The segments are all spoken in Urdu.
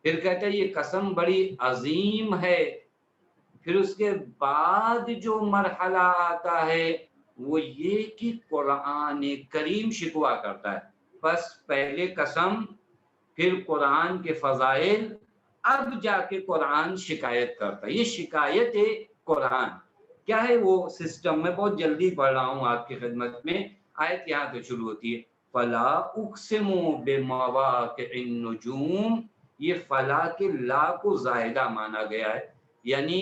پھر کہتا ہے یہ قسم بڑی عظیم ہے. پھر اس کے بعد جو مرحلہ آتا ہے وہ یہ کہ قرآن کریم شکوہ کرتا ہے. بس پہلے قسم، پھر قرآن کے فضائل، اب جا کے قرآن شکایت کرتا ہے. یہ شکایت ہے قرآن کیا ہے وہ سسٹم. میں بہت جلدی پڑھ رہا ہوں آپ کی خدمت میں. آیت یہاں سے شروع ہوتی ہے فلا اقسم بمواقع النجوم. یہ فلا کے لا کو زائدہ مانا گیا ہے، یعنی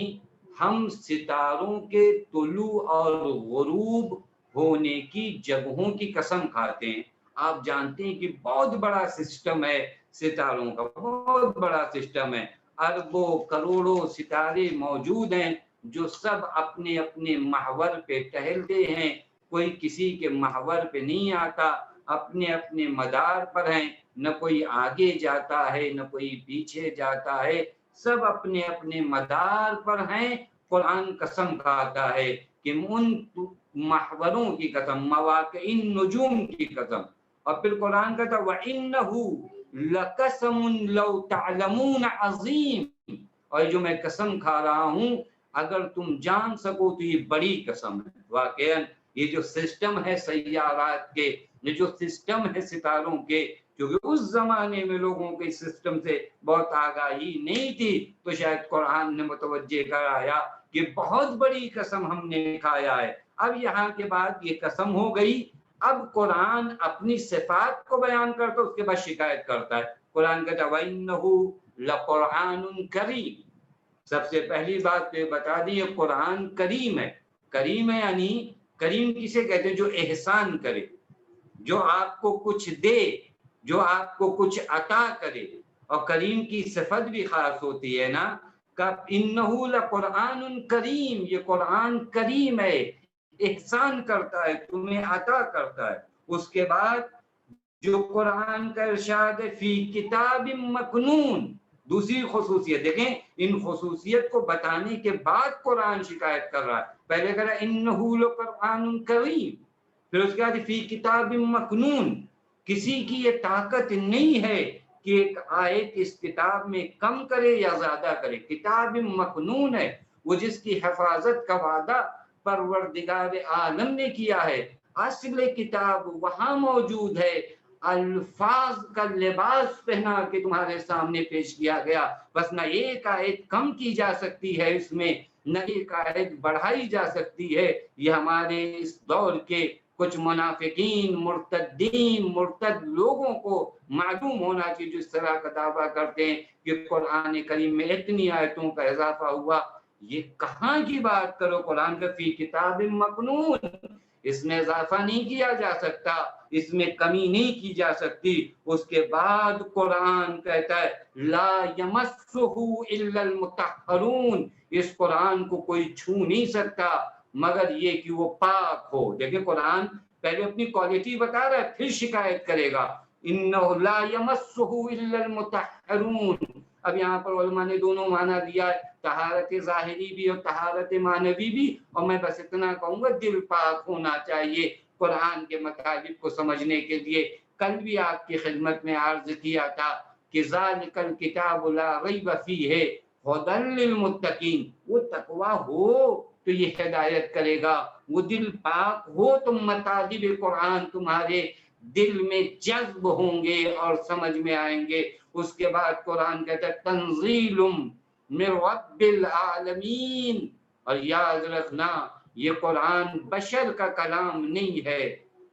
ہم ستاروں کے طلوع اور غروب ہونے کی جگہوں کی قسم کھاتے ہیں. آپ جانتے ہیں کہ بہت بڑا سسٹم ہے ستاروں کا، بہت بڑا سسٹم ہے. اربوں کروڑوں ستارے موجود ہیں جو سب اپنے اپنے محور پہ ٹہلتے ہیں. کوئی کسی کے محور پہ نہیں آتا، اپنے اپنے مدار پر ہیں. نہ کوئی آگے جاتا ہے نہ کوئی پیچھے جاتا ہے، سب اپنے اپنے مدار پر ہیں. قرآن قسم کھاتا ہے کہ ان محوروں کی قسم، مواقع النجوم کی قسم. اور پھر قرآن کہتا وَإِنَّهُ لَقَسَمٌ لَوْ تَعْلَمُونَ عَظِيمٌ. اور جو میں قسم کھا رہا ہوں اگر تم جان سکو تو یہ بڑی قسم ہے. واقعا یہ جو سسٹم ہے سیارات کے، یہ جو سسٹم ہے ستاروں کے، کیونکہ اس زمانے میں لوگوں کے سسٹم سے بہت آگاہی نہیں تھی، تو شاید قرآن نے متوجہ کرایا کہ بہت بڑی قسم ہم نے کھایا ہے. اب یہاں کے بعد یہ قسم ہو گئی. اب قرآن اپنی صفات کو بیان کرتا، اس کے بعد شکایت کرتا ہے. قرآن کہتا ہے وَإِنَّهُ لَقُرْآنٌ كَرِيمٌ. سب سے پہلی بات تو بتا دی یہ قرآن کریم ہے. کریم ہے یعنی کریم کسے کہتے ہیں؟ جو احسان کرے، جو آپ کو کچھ دے، جو آپ کو کچھ عطا کرے. اور کریم کی صفت بھی خاص ہوتی ہے نا، کہ انہو لقرآن کریم، یہ قرآن کریم ہے، احسان کرتا ہے، تمہیں عطا کرتا ہے. اس کے بعد جو قرآن کا ارشاد ہے فی کتاب مکنون، دوسری خصوصیت دیکھیں. ان خصوصیت کو بتانے کے بعد قرآن شکایت کر رہا ہے. پہلے کہہ رہا ہے انہو لقرآن کریم، پھر اس کے بعد فی کتاب مکنون. کسی کی یہ طاقت نہیں ہے کہ ایک آیت اس کتاب میں کم کرے یا زیادہ کرے. کتاب مکنون ہے، وہ جس کی حفاظت کا وعدہ پروردگار عالم نے کیا ہے. اصل کتاب وہاں موجود ہے، الفاظ کا لباس پہنا کے تمہارے سامنے پیش کیا گیا. بس نہ ایک آیت کم کی جا سکتی ہے اس میں، نہ ایک آیت بڑھائی جا سکتی ہے. یہ ہمارے اس دور کے کچھ منافقین، مرتدین، مرتد لوگوں کو معلوم ہونا چاہیے جو اس طرح کا دعویٰ کرتے ہیں کہ قرآن کریم میں اتنی آیتوں کا اضافہ ہوا. یہ کہاں کی بات کرو، قرآن کا فی کتاب مکنون، اس میں اضافہ نہیں کیا جا سکتا، اس میں کمی نہیں کی جا سکتی. اس کے بعد قرآن کہتا ہے لا یمسہ الا المطہرون، اس قرآن کو کوئی چھو نہیں سکتا مگر یہ کہ وہ پاک ہو. دیکھیں قرآن پہلے اپنی کوالٹی بتا رہا ہے، پھر شکایت کرے گا انہ لا یمسہ الا المطہرون. اب یہاں پر علماء نے دونوں معنی دیا ہے، طہارت ظاہری بھی اور طہارت معنوی بھی. اور میں بس اتنا کہوں گا دل پاک ہونا چاہیے قرآن کے مطالب کو سمجھنے کے لیے. کل بھی آپ کی خدمت میں عرض کیا تھا کہ ذالک الکتاب لا ریب فیہ ھدی للمتقین. وہ تقویٰ ہو تو یہ ہدایت کرے گا، وہ دل پاک ہو تو مطالب قرآن تمہارے دل میں جذب ہوں گے اور سمجھ میں آئیں گے. اس کے بعد قرآن کہتا ہے تنزیل من رب العالمین. اور یاد رکھنا یہ قرآن بشر کا کلام نہیں ہے،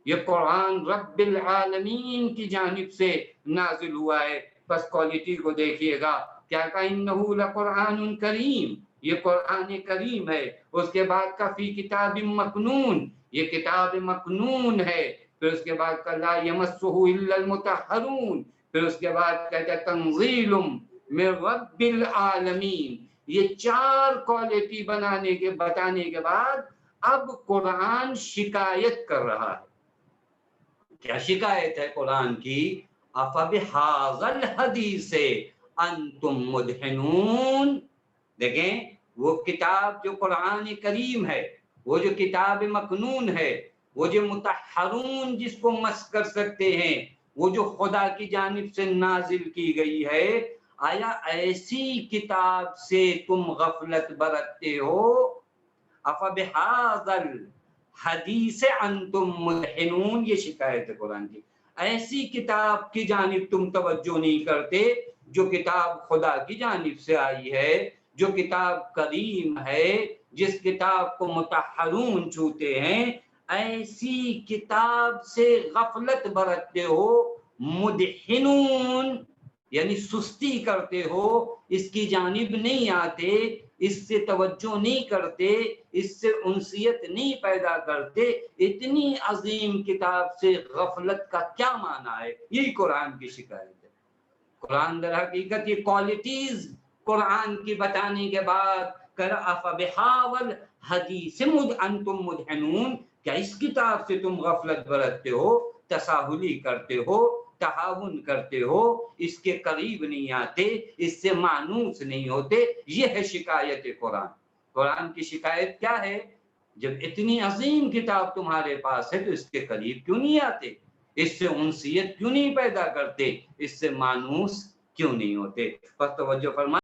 یہ قرآن رب العالمین کی جانب سے نازل ہوا ہے. بس کوالٹی کو دیکھیے گا، کیا کہا انہو لقرآن کریم، یہ قرآن کریم ہے. اس کے بعد کا فی کتاب مکنون، یہ کتاب مکنون ہے. پھر اس کے بعد کا لا یمسہ الا المطہرون. پھر اس کے بعد کہتا ہے تنزیل من رب العالمین. یہ چار کوالٹی بتانے کے بعد اب قرآن شکایت کر رہا ہے. کیا شکایت ہے قرآن کی؟ افبہذا الحدیث انتم مدہنون. دیکھیں وہ کتاب جو قرآن کریم ہے، وہ جو کتاب مکنون ہے، وہ جو مطہرون جس کو مس کر سکتے ہیں، وہ جو خدا کی جانب سے نازل کی گئی ہے، آیا ایسی کتاب سے تم غفلت برتتے ہو؟ افبہذا الحدیث انتم مدہنون، یہ شکایت ہے قرآن کی، ایسی کتاب کی جانب تم توجہ نہیں کرتے جو کتاب خدا کی جانب سے آئی ہے، جو کتاب کریم ہے، جس کتاب کو مطہرون چھوتے ہیں، ایسی کتاب سے غفلت برتتے ہو، مدہنون یعنی سستی کرتے ہو، اس کی جانب نہیں آتے، اس سے توجہ نہیں کرتے، اس سے انسیت نہیں پیدا کرتے۔ اتنی عظیم کتاب سے غفلت کا کیا معنی ہے؟ یہی قرآن کی شکایت ہے۔ قرآن در حقیقت یہ کوالٹیز قرآن کی بتانے کے بعد افبہاول حدیث انتم مدہنون، کیا اس کتاب سے تم غفلت برتتے ہو، تساہلی کرتے ہو، تہاون کرتے ہو، اس کے قریب نہیں آتے، اس سے مانوس نہیں ہوتے؟ یہ ہے شکایت قرآن۔ قرآن کی شکایت کیا ہے؟ جب اتنی عظیم کتاب تمہارے پاس ہے تو اس کے قریب کیوں نہیں آتے؟ اس سے انسیت کیوں نہیں پیدا کرتے؟ اس سے مانوس کیوں نہیں ہوتے؟ بس توجہ فرمائیں۔